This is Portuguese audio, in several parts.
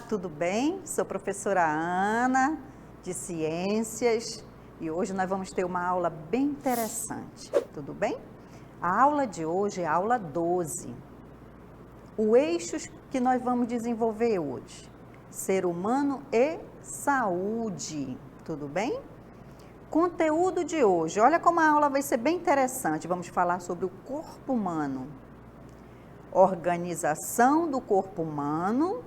tudo bem? Sou professora Ana, de Ciências, e hoje nós vamos ter uma aula bem interessante, tudo bem? A aula de hoje é a aula 12. O eixo que nós vamos desenvolver hoje, ser humano e saúde, tudo bem? Conteúdo de hoje, olha como a aula vai ser bem interessante, vamos falar sobre o corpo humano. Organização do corpo humano,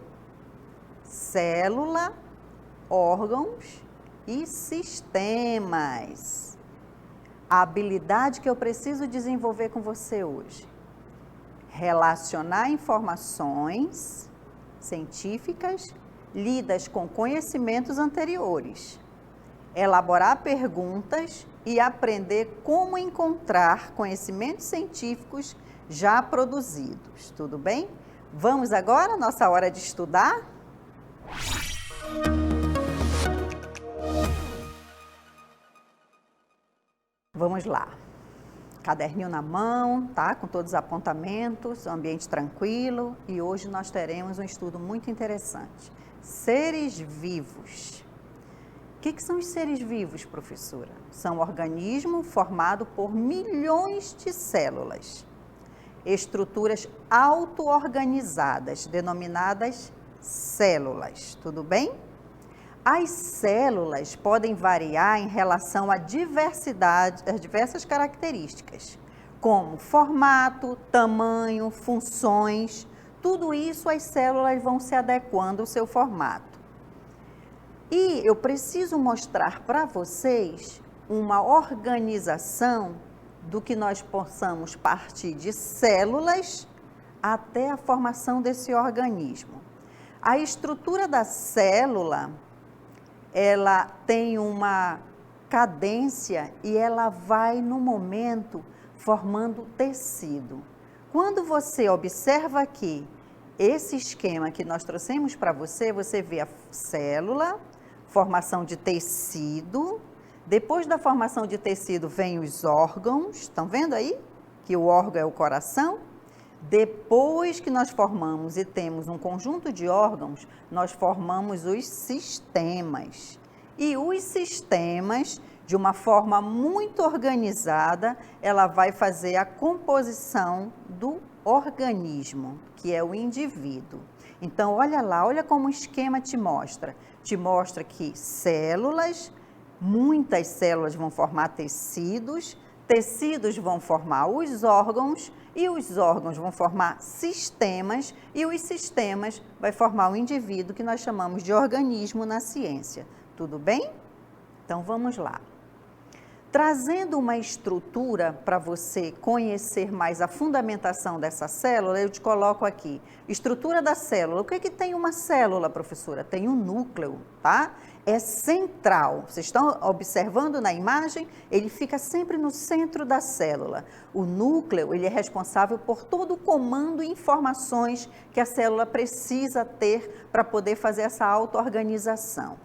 célula, órgãos e sistemas. A habilidade que eu preciso desenvolver com você hoje. Relacionar informações científicas lidas com conhecimentos anteriores. Elaborar perguntas e aprender como encontrar conhecimentos científicos já produzidos, tudo bem? Vamos agora à nossa hora de estudar? Vamos lá. Caderninho na mão, tá? Com todos os apontamentos, ambiente tranquilo, e hoje nós teremos um estudo muito interessante. Seres vivos. O que são os seres vivos, professora? São um organismo formado por milhões de células. Estruturas auto-organizadas, denominadas células, tudo bem? As células podem variar em relação à diversidade, às diversas características, como formato, tamanho, funções, tudo isso as células vão se adequando ao seu formato. E eu preciso mostrar para vocês uma organização do que nós possamos partir de células até a formação desse organismo. A estrutura da célula, ela tem uma cadência e ela vai, no momento, formando tecido. Quando você observa aqui esse esquema que nós trouxemos para você, você vê a célula, formação de tecido. Depois da formação de tecido vem os órgãos, estão vendo aí? Que o órgão é o coração. Depois que nós formamos e temos um conjunto de órgãos, nós formamos os sistemas. E os sistemas, de uma forma muito organizada, ela vai fazer a composição do organismo, que é o indivíduo. Então, olha lá, olha como o esquema te mostra. Te mostra que células, muitas células vão formar tecidos, tecidos vão formar os órgãos e os órgãos vão formar sistemas e os sistemas vai formar o indivíduo que nós chamamos de organismo na ciência. Tudo bem? Então vamos lá. Trazendo uma estrutura para você conhecer mais a fundamentação dessa célula, eu te coloco aqui. Estrutura da célula. O que tem uma célula, professora? Tem um núcleo, tá? É central. Vocês estão observando na imagem? Ele fica sempre no centro da célula. O núcleo, ele é responsável por todo o comando e informações que a célula precisa ter para poder fazer essa auto-organização.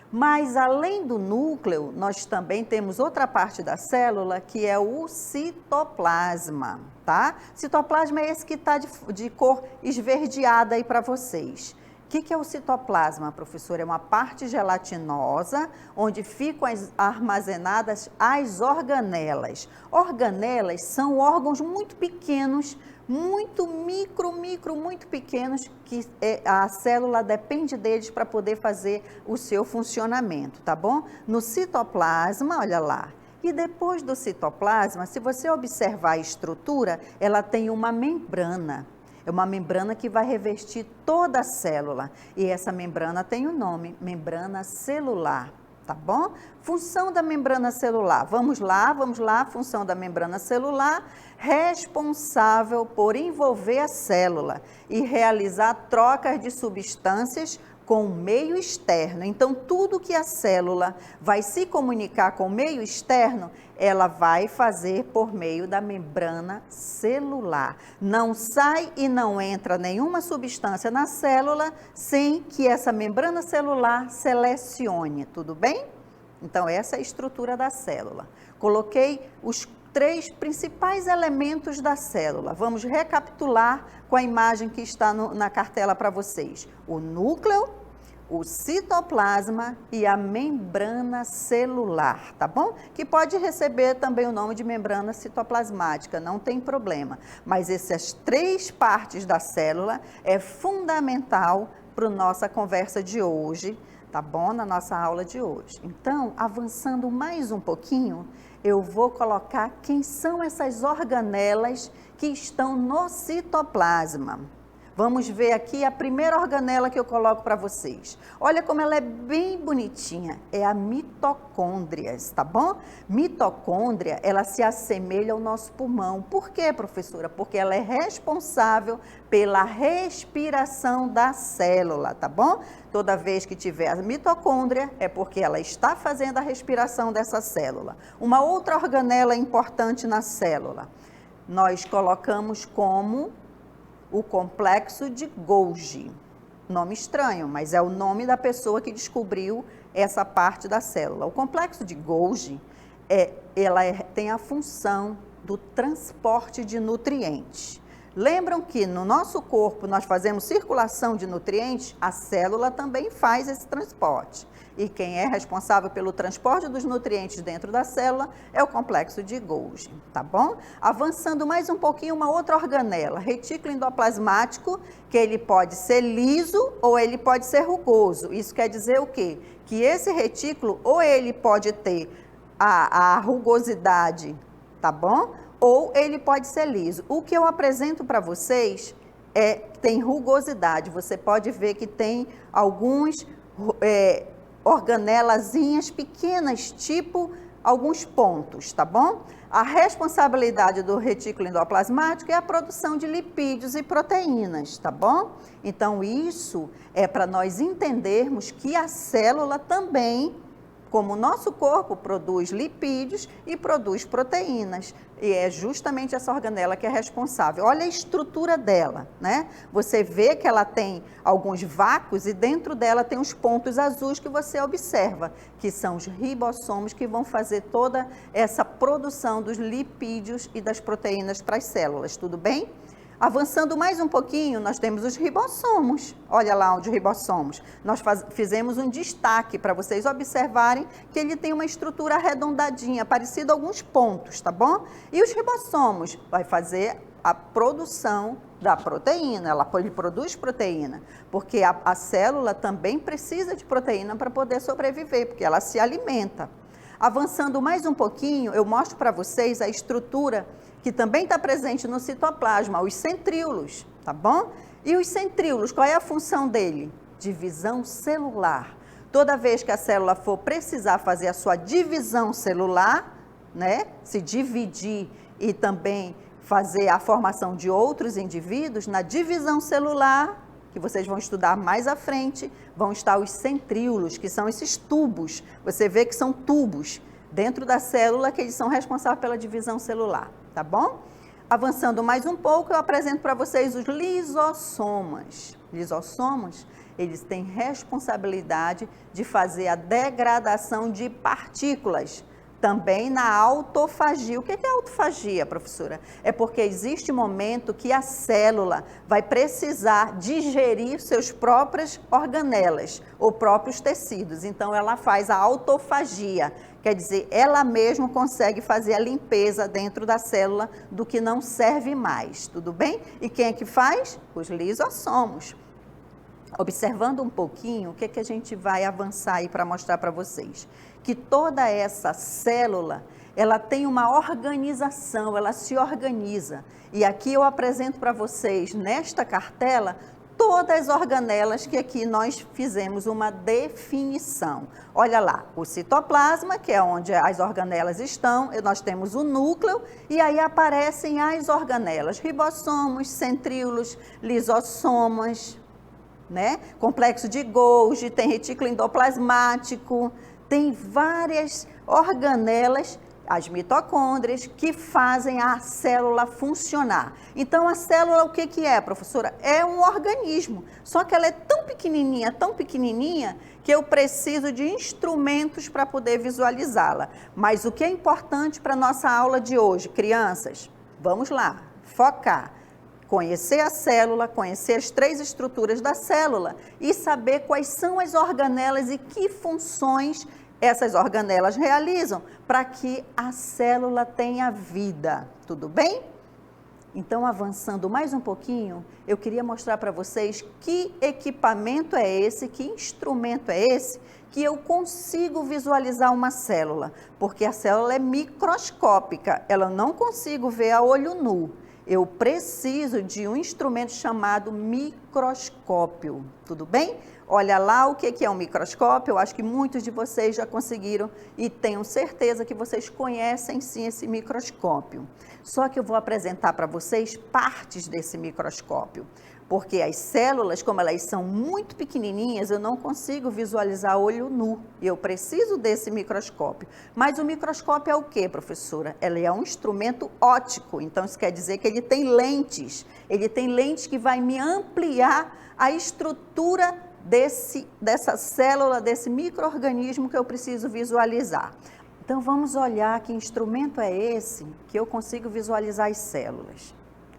Mas, além do núcleo, nós também temos outra parte da célula, que é o citoplasma, tá? Citoplasma é esse que está de cor esverdeada aí para vocês. O que é o citoplasma, professora? É uma parte gelatinosa, onde ficam armazenadas as organelas. Organelas são órgãos muito pequenos, muito muito pequenos, que a célula depende deles para poder fazer o seu funcionamento, tá bom? No citoplasma, olha lá. E depois do citoplasma, se você observar a estrutura, ela tem uma membrana. É uma membrana que vai revestir toda a célula. E essa membrana tem um nome, membrana celular, tá bom? Função da membrana celular. Vamos lá, função da membrana celular, responsável por envolver a célula e realizar trocas de substâncias com o meio externo. Então, tudo que a célula vai se comunicar com o meio externo, ela vai fazer por meio da membrana celular. Não sai e não entra nenhuma substância na célula sem que essa membrana celular selecione, tudo bem? Então, essa é a estrutura da célula. Coloquei os 3 principais elementos da célula. Vamos recapitular com a imagem que está na cartela para vocês. O núcleo, o citoplasma e a membrana celular, tá bom? Que pode receber também o nome de membrana citoplasmática, não tem problema. Mas essas 3 partes da célula é fundamental para a nossa conversa de hoje, tá bom? Na nossa aula de hoje. Então, avançando mais um pouquinho, eu vou colocar quem são essas organelas que estão no citoplasma. Vamos ver aqui a primeira organela que eu coloco para vocês. Olha como ela é bem bonitinha, é a mitocôndria, tá bom? Mitocôndria, ela se assemelha ao nosso pulmão. Por quê, professora? Porque ela é responsável pela respiração da célula, tá bom? Toda vez que tiver a mitocôndria, é porque ela está fazendo a respiração dessa célula. Uma outra organela importante na célula, nós colocamos como o complexo de Golgi. Nome estranho, mas é o nome da pessoa que descobriu essa parte da célula. O complexo de Golgi, tem a função do transporte de nutrientes. Lembram que no nosso corpo nós fazemos circulação de nutrientes? A célula também faz esse transporte. E quem é responsável pelo transporte dos nutrientes dentro da célula é o complexo de Golgi, tá bom? Avançando mais um pouquinho, uma outra organela, retículo endoplasmático, que ele pode ser liso ou ele pode ser rugoso. Isso quer dizer o quê? Que esse retículo, ou ele pode ter a rugosidade, tá bom? Ou ele pode ser liso. O que eu apresento para vocês tem rugosidade. Você pode ver que tem alguns organelazinhas pequenas, tipo alguns pontos, tá bom? A responsabilidade do retículo endoplasmático é a produção de lipídios e proteínas, tá bom? Então, isso é para nós entendermos que a célula também, como o nosso corpo, produz lipídios e produz proteínas. E é justamente essa organela que é responsável. Olha a estrutura dela, né? Você vê que ela tem alguns vácuos e dentro dela tem os pontos azuis que você observa, que são os ribossomos que vão fazer toda essa produção dos lipídios e das proteínas para as células, tudo bem? Avançando mais um pouquinho, nós temos os ribossomos. Olha lá onde os ribossomos. Nós fizemos um destaque para vocês observarem que ele tem uma estrutura arredondadinha, parecida a alguns pontos, tá bom? E os ribossomos vai fazer a produção da proteína, ele produz proteína, porque a célula também precisa de proteína para poder sobreviver, porque ela se alimenta. Avançando mais um pouquinho, eu mostro para vocês a estrutura que também está presente no citoplasma, os centríolos, tá bom? E os centríolos, qual é a função dele? Divisão celular. Toda vez que a célula for precisar fazer a sua divisão celular, né, se dividir e também fazer a formação de outros indivíduos, na divisão celular, que vocês vão estudar mais à frente, vão estar os centríolos, que são esses tubos. Você vê que são tubos dentro da célula que eles são responsáveis pela divisão celular, tá bom? Avançando mais um pouco, eu apresento para vocês os lisossomas. Lisossomas, eles têm responsabilidade de fazer a degradação de partículas, também na autofagia. O que é autofagia, professora? É porque existe um momento que a célula vai precisar digerir seus próprias organelas ou próprios tecidos. Então, ela faz a autofagia. Quer dizer, ela mesma consegue fazer a limpeza dentro da célula do que não serve mais, tudo bem? E quem é que faz? Os lisossomos. Observando um pouquinho, o que é que a gente vai avançar aí para mostrar para vocês? Que toda essa célula, ela tem uma organização, ela se organiza. E aqui eu apresento para vocês, nesta cartela, todas as organelas que aqui nós fizemos uma definição. Olha lá, o citoplasma, que é onde as organelas estão, nós temos o núcleo, e aí aparecem as organelas, ribossomos, centríolos, lisossomas, né? Complexo de Golgi, tem retículo endoplasmático, tem várias organelas, as mitocôndrias, que fazem a célula funcionar. Então, a célula, o que é, professora? É um organismo, só que ela é tão pequenininha, que eu preciso de instrumentos para poder visualizá-la. Mas o que é importante para a nossa aula de hoje, crianças? Vamos lá, focar. Conhecer a célula, conhecer as 3 estruturas da célula e saber quais são as organelas e que funções essas organelas realizam para que a célula tenha vida. Tudo bem? Então, avançando mais um pouquinho, eu queria mostrar para vocês que equipamento é esse, que instrumento é esse, que eu consigo visualizar uma célula, porque a célula é microscópica, ela não consigo ver a olho nu. Eu preciso de um instrumento chamado microscópio, tudo bem? Olha lá o que é um microscópio, eu acho que muitos de vocês já conseguiram e tenho certeza que vocês conhecem sim esse microscópio. Só que eu vou apresentar para vocês partes desse microscópio, porque as células, como elas são muito pequenininhas, eu não consigo visualizar a olho nu, eu preciso desse microscópio. Mas o microscópio é o que, professora? Ele é um instrumento óptico, então isso quer dizer que ele tem lentes que vai me ampliar a estrutura dessa célula, desse micro-organismo que eu preciso visualizar. Então, vamos olhar que instrumento é esse que eu consigo visualizar as células.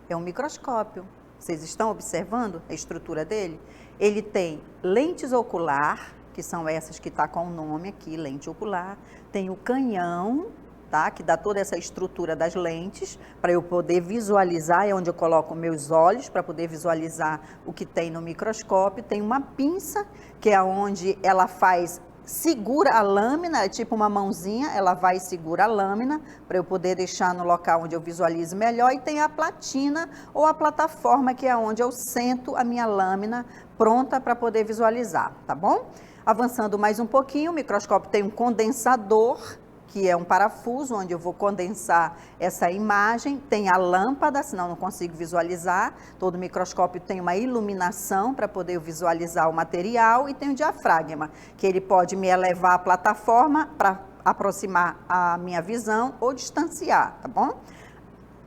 É um microscópio. Vocês estão observando a estrutura dele? Ele tem lentes ocular, que são essas que está com o nome aqui, lente ocular. Tem o canhão, tá? Que dá toda essa estrutura das lentes, para eu poder visualizar, é onde eu coloco meus olhos, para poder visualizar o que tem no microscópio. Tem uma pinça, que é onde ela segura a lâmina, é tipo uma mãozinha, ela vai e segura a lâmina, para eu poder deixar no local onde eu visualize melhor. E tem a platina, ou a plataforma, que é onde eu sento a minha lâmina, pronta para poder visualizar, tá bom? Avançando mais um pouquinho, o microscópio tem um condensador, que é um parafuso onde eu vou condensar essa imagem. Tem a lâmpada, senão eu não consigo visualizar. Todo microscópio tem uma iluminação para poder visualizar o material, e tem o diafragma, que ele pode me elevar a plataforma para aproximar a minha visão ou distanciar, tá bom?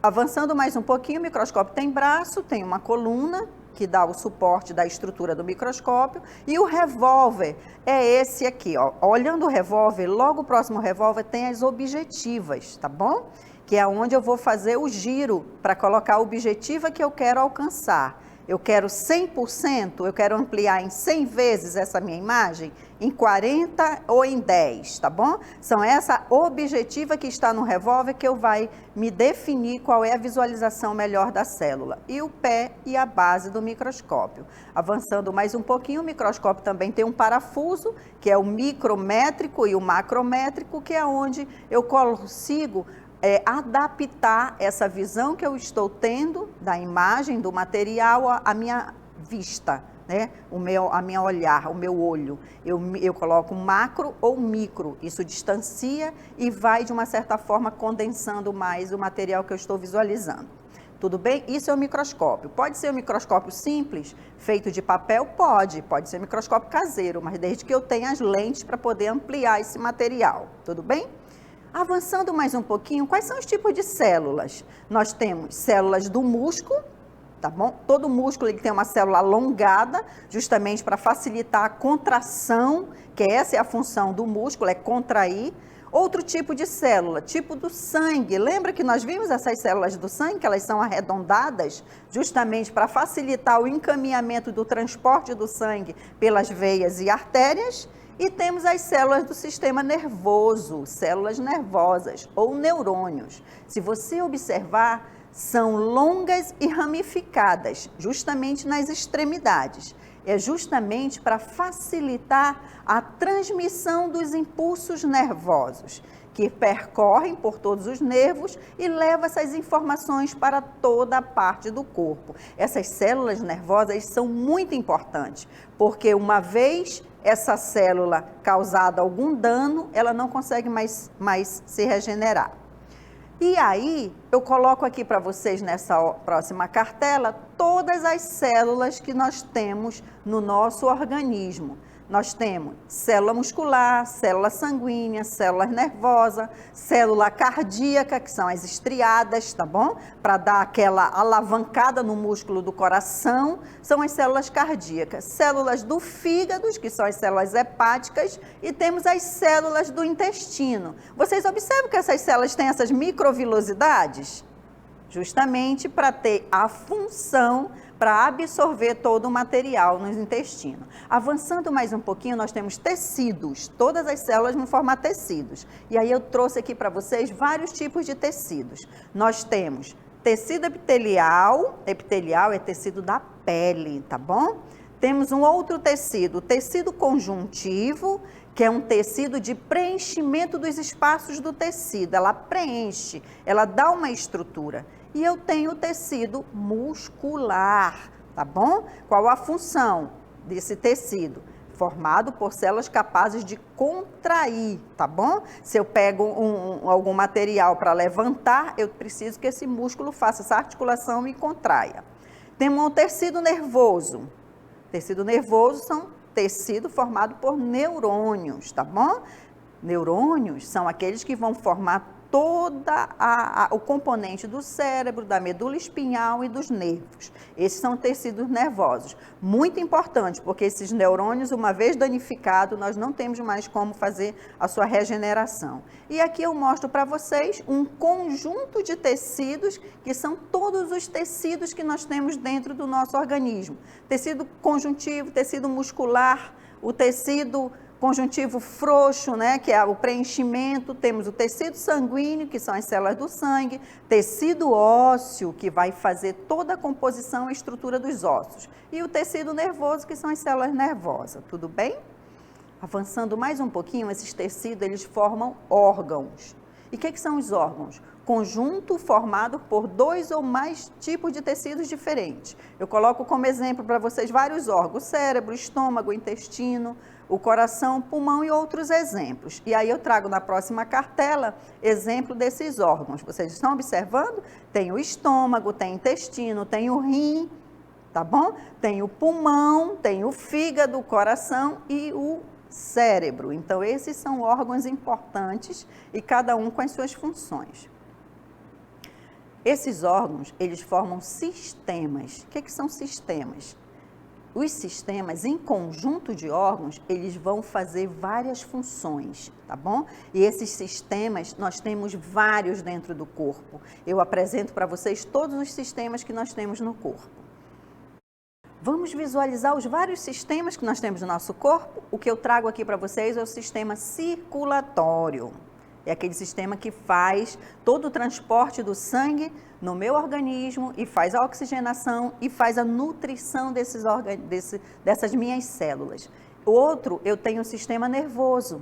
Avançando mais um pouquinho, o microscópio tem braço, tem uma coluna, que dá o suporte da estrutura do microscópio, e o revólver é esse aqui, ó. Olhando o revólver, logo o próximo revólver tem as objetivas, tá bom? Que é onde eu vou fazer o giro para colocar a objetiva que eu quero alcançar. Eu quero 100%, eu quero ampliar em 100 vezes essa minha imagem, em 40 ou em 10, tá bom? São essa objetiva que está no revólver que vai me definir qual é a visualização melhor da célula. E o pé e a base do microscópio. Avançando mais um pouquinho, o microscópio também tem um parafuso, que é o micrométrico e o macrométrico, que é onde eu consigo adaptar essa visão que eu estou tendo da imagem, do material, à minha vista, né? A minha olhar, o meu olho. Eu coloco macro ou micro, isso distancia e vai, de uma certa forma, condensando mais o material que eu estou visualizando. Tudo bem? Isso é o microscópio. Pode ser um microscópio simples, feito de papel? Pode ser um microscópio caseiro, mas desde que eu tenha as lentes para poder ampliar esse material. Tudo bem? Avançando mais um pouquinho, quais são os tipos de células? Nós temos células do músculo, tá bom? Todo músculo ele tem uma célula alongada, justamente para facilitar a contração, que essa é a função do músculo, é contrair. Outro tipo de célula, tipo do sangue. Lembra que nós vimos essas células do sangue, que elas são arredondadas, justamente para facilitar o encaminhamento do transporte do sangue pelas veias e artérias? E temos as células do sistema nervoso, células nervosas ou neurônios. Se você observar, são longas e ramificadas, justamente nas extremidades. É justamente para facilitar a transmissão dos impulsos nervosos, que percorrem por todos os nervos e levam essas informações para toda a parte do corpo. Essas células nervosas são muito importantes, porque uma vez essa célula causada algum dano, ela não consegue mais se regenerar. E aí, eu coloco aqui para vocês nessa próxima cartela todas as células que nós temos no nosso organismo. Nós temos célula muscular, célula sanguínea, célula nervosa, célula cardíaca, que são as estriadas, tá bom? Para dar aquela alavancada no músculo do coração, são as células cardíacas. Células do fígado, que são as células hepáticas, e temos as células do intestino. Vocês observam que essas células têm essas microvilosidades? justamente para ter a função para absorver todo o material no intestino. Avançando mais um pouquinho, nós temos tecidos, todas as células vão formar tecidos. E aí eu trouxe aqui para vocês vários tipos de tecidos. Nós temos tecido epitelial, epitelial é tecido da pele, tá bom? Temos um outro tecido, o tecido conjuntivo, que é um tecido de preenchimento dos espaços do tecido. Ela preenche, ela dá uma estrutura. E eu tenho o tecido muscular, tá bom? Qual a função desse tecido? Formado por células capazes de contrair, tá bom? Se eu pego algum material para levantar, eu preciso que esse músculo faça essa articulação e contraia. Temos um tecido nervoso. Tecido nervoso são tecido formado por neurônios, tá bom? Neurônios são aqueles que vão formar toda o componente do cérebro, da medula espinhal e dos nervos. Esses são tecidos nervosos. Muito importante, porque esses neurônios, uma vez danificados, nós não temos mais como fazer a sua regeneração. E aqui eu mostro para vocês um conjunto de tecidos, que são todos os tecidos que nós temos dentro do nosso organismo. Tecido conjuntivo, tecido muscular, o tecido conjuntivo frouxo, né, que é o preenchimento, temos o tecido sanguíneo, que são as células do sangue, tecido ósseo, que vai fazer toda a composição e estrutura dos ossos, e o tecido nervoso, que são as células nervosas, tudo bem? Avançando mais um pouquinho, esses tecidos, eles formam órgãos. E o que são os órgãos? Conjunto formado por 2 ou mais tipos de tecidos diferentes. Eu coloco como exemplo para vocês vários órgãos, cérebro, estômago, intestino, o coração, pulmão e outros exemplos. E aí eu trago na próxima cartela exemplo desses órgãos. Vocês estão observando? Tem o estômago, tem o intestino, tem o rim, tá bom? Tem o pulmão, tem o fígado, o coração e o cérebro. Então, esses são órgãos importantes e cada um com as suas funções. Esses órgãos, eles formam sistemas. O que são sistemas? Os sistemas, em conjunto de órgãos, eles vão fazer várias funções, tá bom? E esses sistemas, nós temos vários dentro do corpo. Eu apresento para vocês todos os sistemas que nós temos no corpo. Vamos visualizar os vários sistemas que nós temos no nosso corpo? O que eu trago aqui para vocês é o sistema circulatório. É aquele sistema que faz todo o transporte do sangue no meu organismo e faz a oxigenação e faz a nutrição dessas minhas células. O outro, eu tenho o sistema nervoso.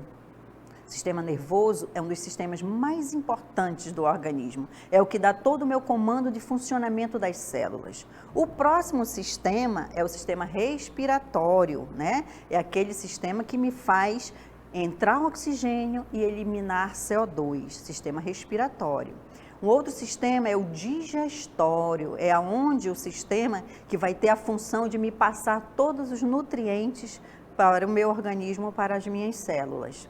O sistema nervoso é um dos sistemas mais importantes do organismo. É o que dá todo o meu comando de funcionamento das células. O próximo sistema é o sistema respiratório, né? É aquele sistema que me faz entrar oxigênio e eliminar CO2, sistema respiratório. Um outro sistema é o digestório, é onde o sistema que vai ter a função de me passar todos os nutrientes para o meu organismo, para as minhas células.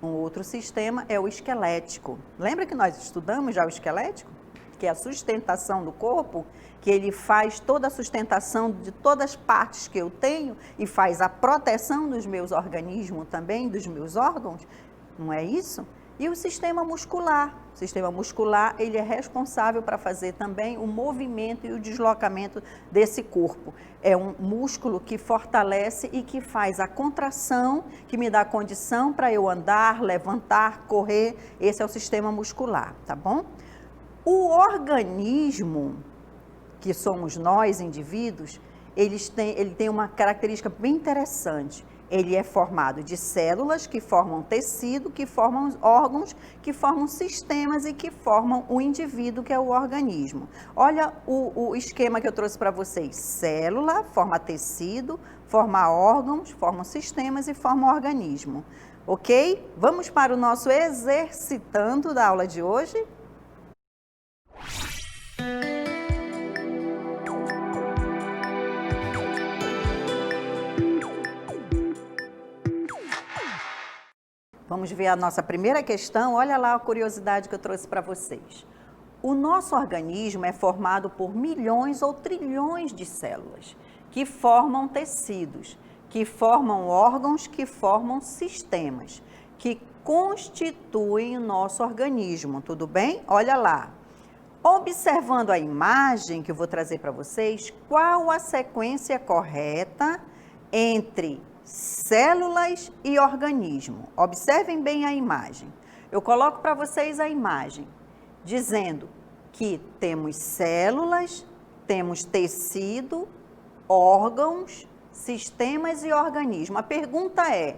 Um outro sistema é o esquelético. Lembra que nós estudamos já o esquelético? Que é a sustentação do corpo, que ele faz toda a sustentação de todas as partes que eu tenho e faz a proteção dos meus organismos também, dos meus órgãos, não é isso? E o sistema muscular. O sistema muscular, ele é responsável para fazer também o movimento e o deslocamento desse corpo. É um músculo que fortalece e que faz a contração, que me dá condição para eu andar, levantar, correr. Esse é o sistema muscular, tá bom? O organismo, que somos nós, indivíduos, ele tem uma característica bem interessante. Ele é formado de células que formam tecido, que formam órgãos, que formam sistemas e que formam o indivíduo, que é o organismo. Olha o esquema que eu trouxe para vocês. Célula forma tecido, forma órgãos, forma sistemas e forma organismo. Ok? Vamos para o nosso exercitando da aula de hoje? Vamos ver a nossa primeira questão. Olha lá a curiosidade que eu trouxe para vocês. O nosso organismo é formado por milhões ou trilhões de células que formam tecidos, que formam órgãos, que formam sistemas, que constituem o nosso organismo, tudo bem? Olha lá. Observando a imagem que eu vou trazer para vocês, qual a sequência correta entre células e organismo? Observem bem a imagem. Eu coloco para vocês a imagem, dizendo que temos células, temos tecido, órgãos, sistemas e organismo. A pergunta é,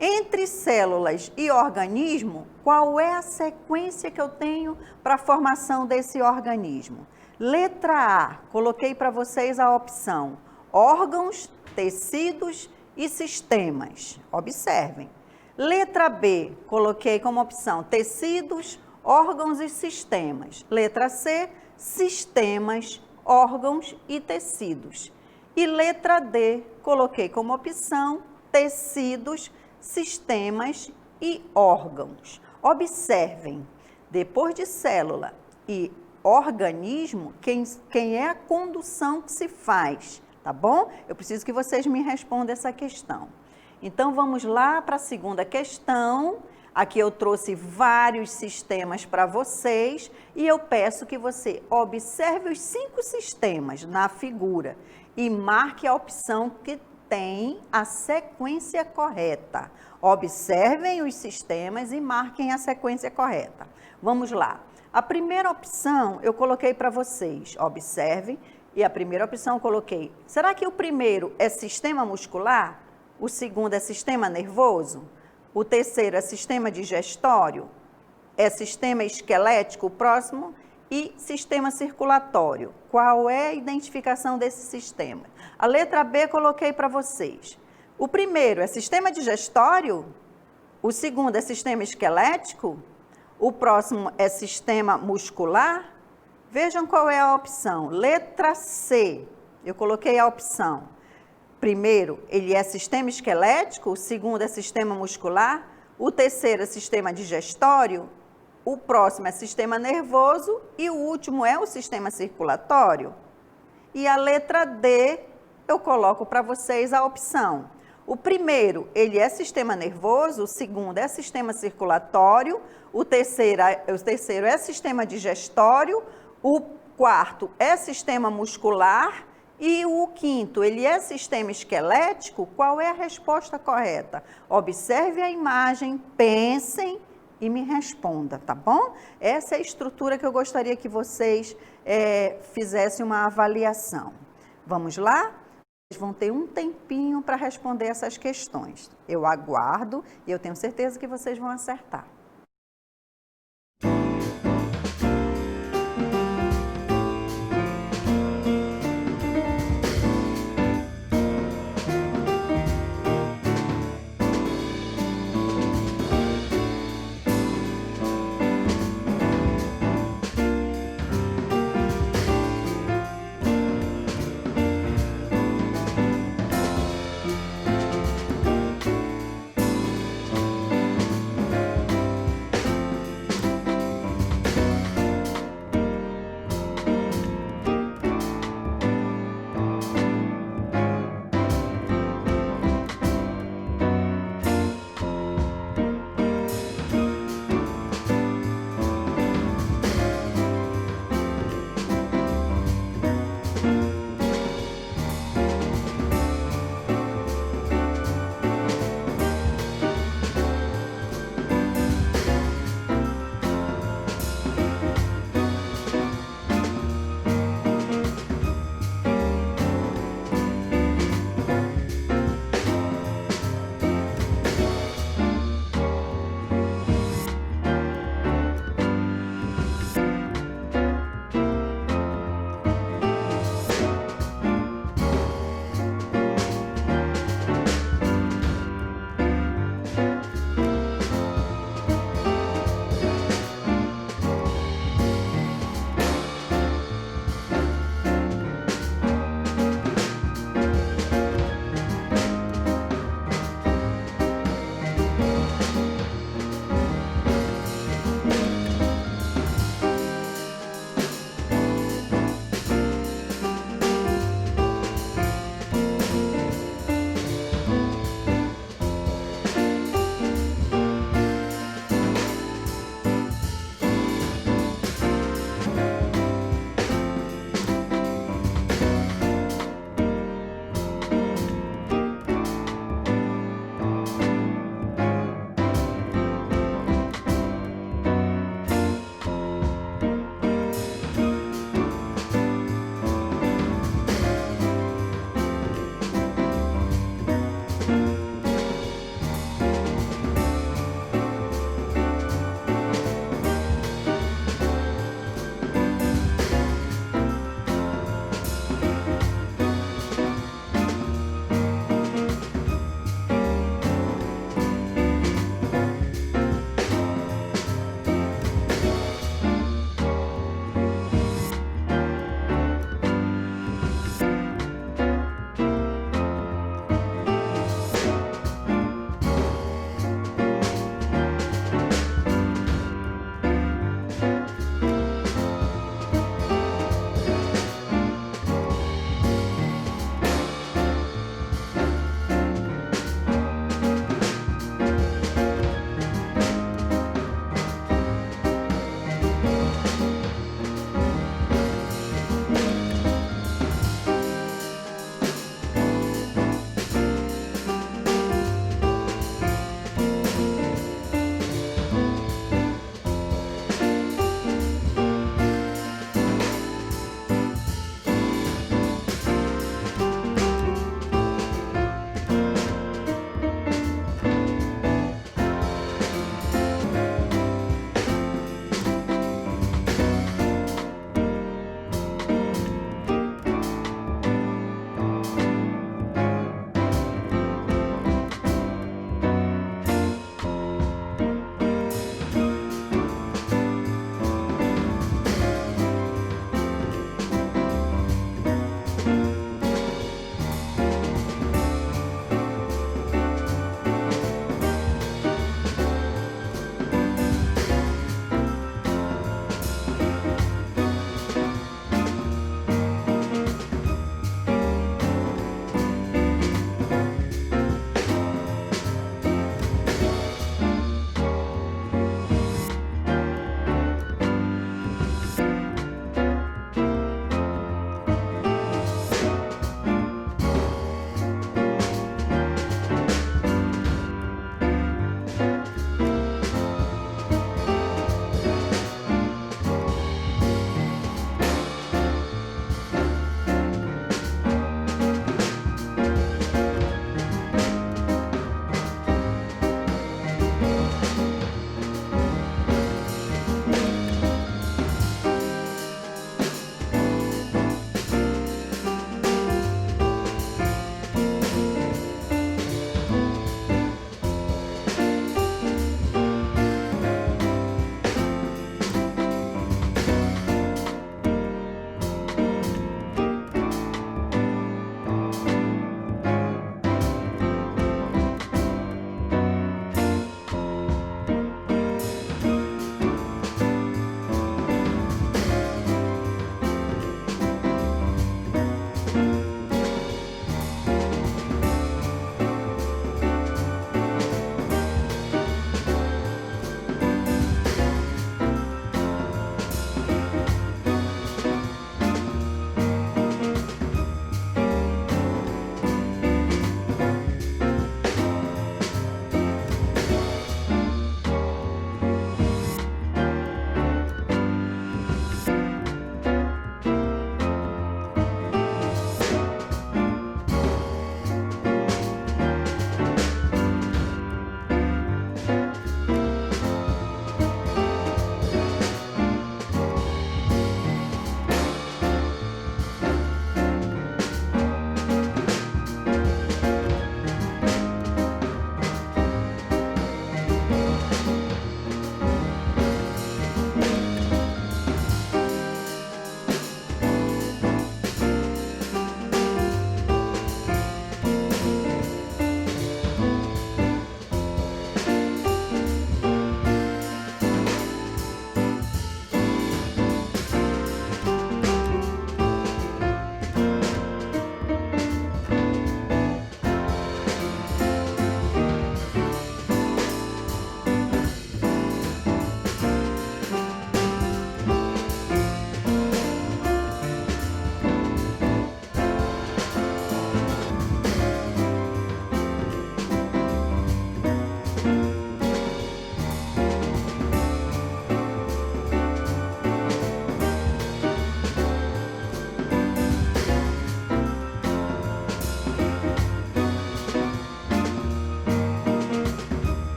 entre células e organismo, qual é a sequência que eu tenho para a formação desse organismo? Letra A, coloquei para vocês a opção órgãos, tecidos e sistemas. Observem. Letra B, coloquei como opção tecidos, órgãos e sistemas. Letra C, sistemas, órgãos e tecidos. E letra D, coloquei como opção tecidos, sistemas e órgãos. Observem, depois de célula e organismo, quem é a condução que se faz, tá bom? Eu preciso que vocês me respondam essa questão. Então, vamos lá para a segunda questão. Aqui eu trouxe vários sistemas para vocês e eu peço que você observe os 5 sistemas na figura e marque a opção que tem a sequência correta. Observem os sistemas e marquem a sequência correta. Vamos lá. A primeira opção eu coloquei para vocês. Observem. E a primeira opção eu coloquei. Será que o primeiro é sistema muscular? O segundo é sistema nervoso? O terceiro é sistema digestório? É sistema esquelético, o próximo? E sistema circulatório. Qual é a identificação desse sistema? A letra B coloquei para vocês. O primeiro é sistema digestório? O segundo é sistema esquelético? O próximo é sistema muscular? Vejam qual é a opção. Letra C, eu coloquei a opção. Primeiro, ele é sistema esquelético, o segundo é sistema muscular, o terceiro é sistema digestório, o próximo é sistema nervoso e o último é o sistema circulatório. E a letra D, eu coloco para vocês a opção. O primeiro, ele é sistema nervoso, o segundo é sistema circulatório, o terceiro é sistema digestório, o quarto é sistema muscular e o quinto, ele é sistema esquelético. Qual é a resposta correta? Observe a imagem, pensem e me responda, tá bom? Essa é a estrutura que eu gostaria que vocês fizessem uma avaliação. Vamos lá? Vocês vão ter um tempinho para responder essas questões. Eu aguardo e eu tenho certeza que vocês vão acertar.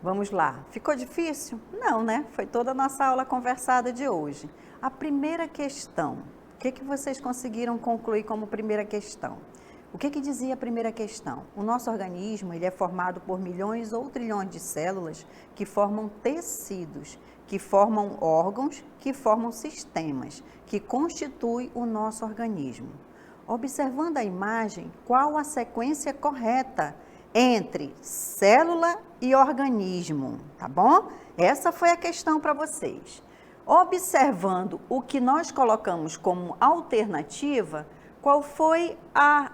Vamos lá. Ficou difícil? Não, né? Foi toda a nossa aula conversada de hoje. A primeira questão, o que vocês conseguiram concluir como primeira questão? O que dizia a primeira questão? O nosso organismo ele é formado por milhões ou trilhões de células que formam tecidos, que formam órgãos, que formam sistemas, que constituem o nosso organismo. Observando a imagem, qual a sequência correta entre célula e organismo, tá bom? Essa foi a questão para vocês. Observando o que nós colocamos como alternativa, qual foi a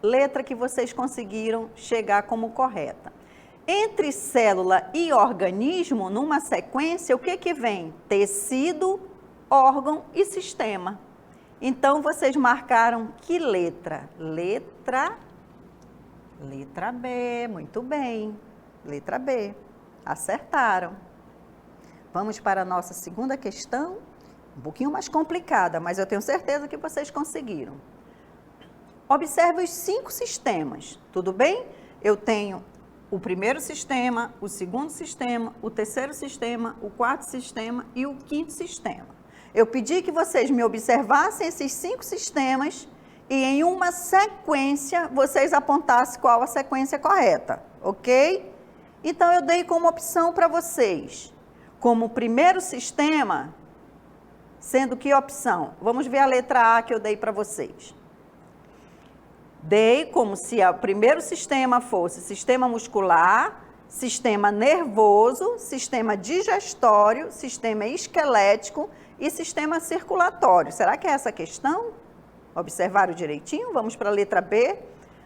letra que vocês conseguiram chegar como correta? Entre célula e organismo, numa sequência, o que vem? Tecido, órgão e sistema. Então, vocês marcaram que letra? Letra B, muito bem. Letra B, acertaram. Vamos para a nossa segunda questão, um pouquinho mais complicada, mas eu tenho certeza que vocês conseguiram. Observe os 5 sistemas, tudo bem? Eu tenho o primeiro sistema, o segundo sistema, o terceiro sistema, o quarto sistema e o quinto sistema. Eu pedi que vocês me observassem esses 5 sistemas e em uma sequência vocês apontassem qual a sequência correta, ok? Então eu dei como opção para vocês, como primeiro sistema, sendo que opção? Vamos ver a letra A que eu dei para vocês. Dei como se o primeiro sistema fosse sistema muscular, sistema nervoso, sistema digestório, sistema esquelético e sistema circulatório. Será que é essa a questão? Observaram direitinho? Vamos para a letra B.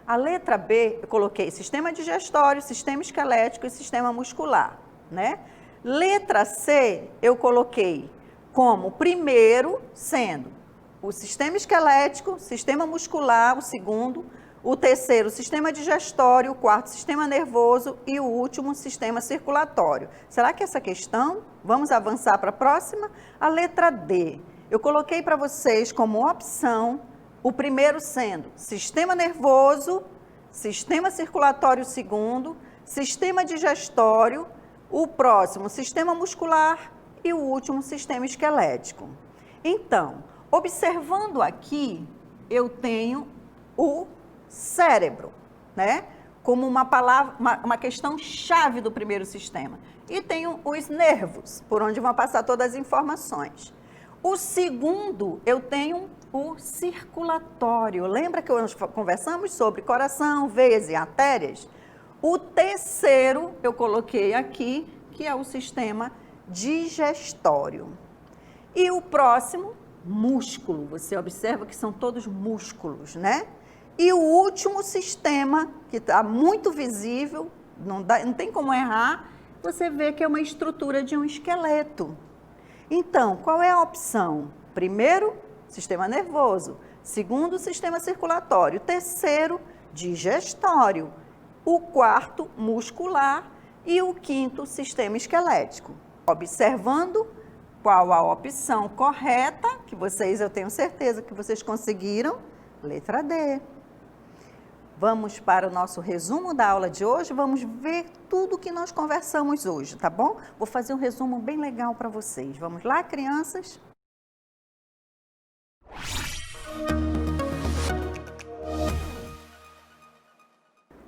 A letra B, eu coloquei sistema digestório, sistema esquelético e sistema muscular, né? Letra C, eu coloquei como primeiro sendo o sistema esquelético, sistema muscular, o segundo, o terceiro, sistema digestório, o quarto, sistema nervoso e o último, sistema circulatório. Será que essa questão? Vamos avançar para a próxima? A letra D, eu coloquei para vocês como opção o primeiro sendo sistema nervoso, sistema circulatório segundo, sistema digestório, o próximo, sistema muscular e o último, sistema esquelético. Então, observando aqui, eu tenho o cérebro, né? Como uma palavra, uma questão chave do primeiro sistema. E tenho os nervos, por onde vão passar todas as informações. O segundo, eu tenho o circulatório. Lembra que nós conversamos sobre coração, veias e artérias? O terceiro, eu coloquei aqui, que é o sistema digestório. E o próximo, músculo. Você observa que são todos músculos, né? E o último sistema, que está muito visível, não tem como errar, você vê que é uma estrutura de um esqueleto. Então, qual é a opção? Primeiro, sistema nervoso. Segundo, sistema circulatório. Terceiro, digestório. O quarto, muscular. E o quinto, sistema esquelético. Observando qual a opção correta, que vocês, eu tenho certeza que vocês conseguiram, letra D. Vamos para o nosso resumo da aula de hoje, vamos ver tudo que nós conversamos hoje, tá bom? Vou fazer um resumo bem legal para vocês. Vamos lá, crianças?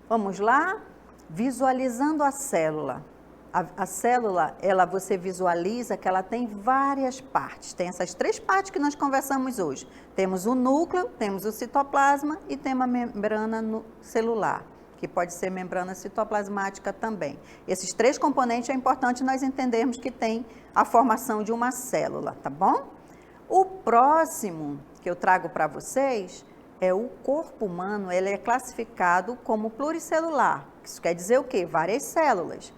Vamos lá? Visualizando a célula. A célula, você visualiza que ela tem várias partes. Tem essas 3 partes que nós conversamos hoje. Temos o núcleo, temos o citoplasma e tem uma membrana celular, que pode ser membrana citoplasmática também. Esses 3 componentes é importante nós entendermos que tem a formação de uma célula, tá bom? O próximo que eu trago para vocês é o corpo humano. Ele é classificado como pluricelular. Isso quer dizer o quê? Várias células.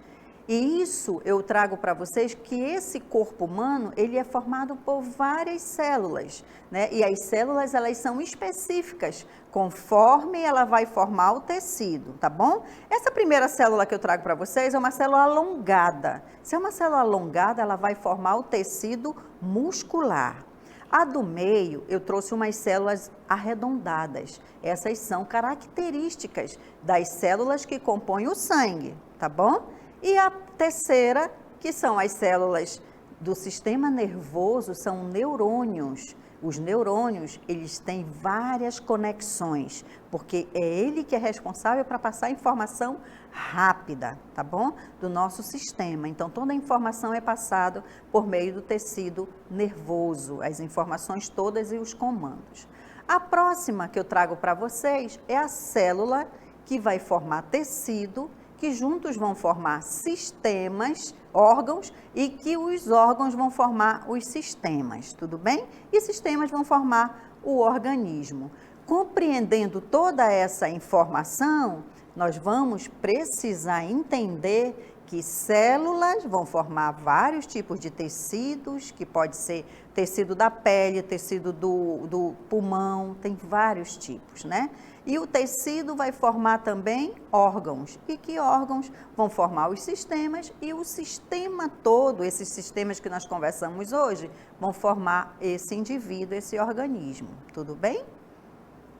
E isso eu trago para vocês que esse corpo humano, ele é formado por várias células, né? E as células, elas são específicas, conforme ela vai formar o tecido, tá bom? Essa primeira célula que eu trago para vocês é uma célula alongada. Se é uma célula alongada, ela vai formar o tecido muscular. A do meio, eu trouxe umas células arredondadas. Essas são características das células que compõem o sangue, tá bom? E a terceira, que são as células do sistema nervoso, são neurônios. Os neurônios, eles têm várias conexões, porque é ele que é responsável para passar informação rápida, tá bom? Do nosso sistema. Então, toda a informação é passada por meio do tecido nervoso, as informações todas e os comandos. A próxima que eu trago para vocês é a célula que vai formar tecido, que juntos vão formar sistemas, órgãos, e que os órgãos vão formar os sistemas, tudo bem? E sistemas vão formar o organismo. Compreendendo toda essa informação, nós vamos precisar entender que células vão formar vários tipos de tecidos, que pode ser tecido da pele, tecido do pulmão, tem vários tipos, né? E o tecido vai formar também órgãos. E que órgãos vão formar os sistemas? E o sistema todo, esses sistemas que nós conversamos hoje, vão formar esse indivíduo, esse organismo. Tudo bem?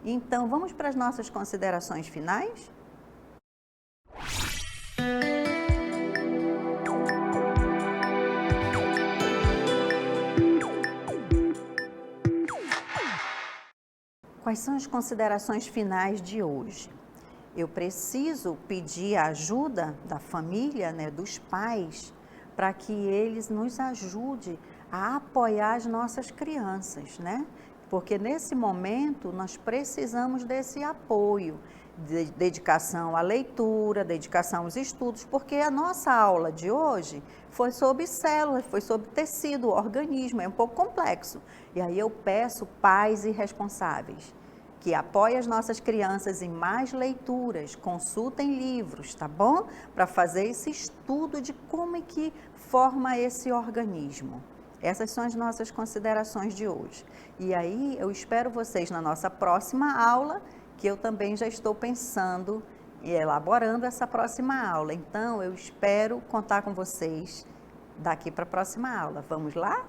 Então, vamos para as nossas considerações finais? Quais são as considerações finais de hoje? Eu preciso pedir a ajuda da família, né, dos pais, para que eles nos ajudem a apoiar as nossas crianças, né? Porque nesse momento nós precisamos desse apoio, de dedicação à leitura, dedicação aos estudos, porque a nossa aula de hoje foi sobre células, foi sobre tecido, organismo, é um pouco complexo. E aí eu peço pais e responsáveis que apoiem as nossas crianças em mais leituras, consultem livros, tá bom? Para fazer esse estudo de como é que forma esse organismo. Essas são as nossas considerações de hoje. E aí eu espero vocês na nossa próxima aula, que eu também já estou pensando e elaborando essa próxima aula. Então eu espero contar com vocês daqui para a próxima aula. Vamos lá?